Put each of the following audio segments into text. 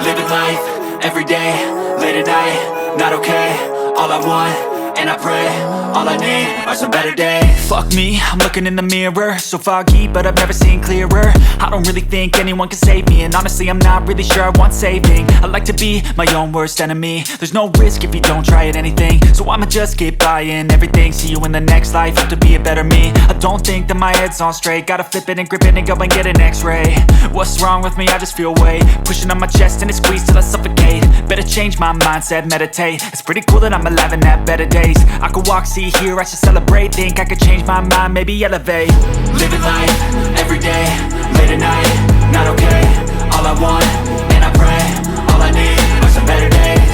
Living life, everyday, late at night, not okay. All I want, and I pray, all I need are some better days. Fuck me, I'm looking in the mirror, so foggy, but I've never seen clearer. I don't really think anyone can save me, and honestly I'm not really sure I want saving. I like to be my own worst enemy. There's no risk if you don't try at anything, so I'ma just keep buying everything. See you in the next life, have to be a better me. I don't think that my head's on straight, gotta flip it and grip it and go and get an x-ray. What's wrong with me? I just feel weight pushing on my chest and it squeezes till I suffocate. Better change my mindset, meditate. It's pretty cool that I'm alive and have better days. I could walk, see, hear, I should celebrate. Think I could change my mind, maybe elevate. Living life, everyday, late at night, not okay. All I want, and I pray, all I need are some better days.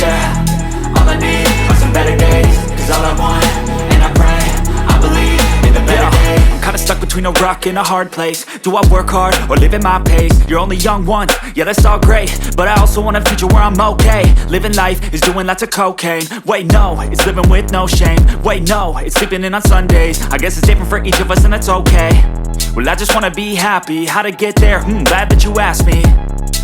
Yeah, all I need are some better days. Cause all I want, and I pray, I believe in the better days. I'm kinda stuck between a rock and a hard place. Do I work hard or live at my pace? You're only young once, yeah that's all great, but I also want a future where I'm okay. Living life is doing lots of cocaine. Wait no, it's living with no shame. Wait no, it's sleeping in on Sundays. I guess it's different for each of us and that's okay. Well I just wanna be happy, how to get there? Glad that you asked me.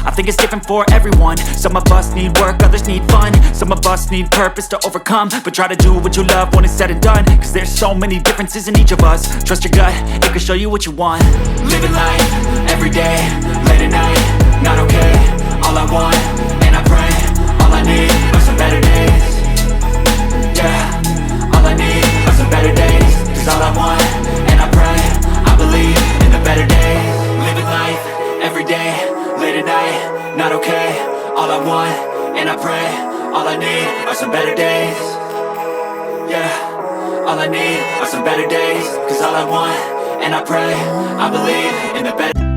I think it's different for everyone. Some of us need work, others need fun. Some of us need purpose to overcome. But try to do what you love when it's said and done. Cause there's so many differences in each of us. Trust your gut, it can show you what you want. Living life, everyday, late at night, not okay. All I want, and I pray, all I need are some better days. Yeah, all I need are some better days. Cause all I want, and I pray, I believe in the better days. Living life, everyday, late at night, not okay. All I want, and I pray, all I need are some better days. Yeah, all I need are some better days. Cause all I want, and I pray, I believe in the better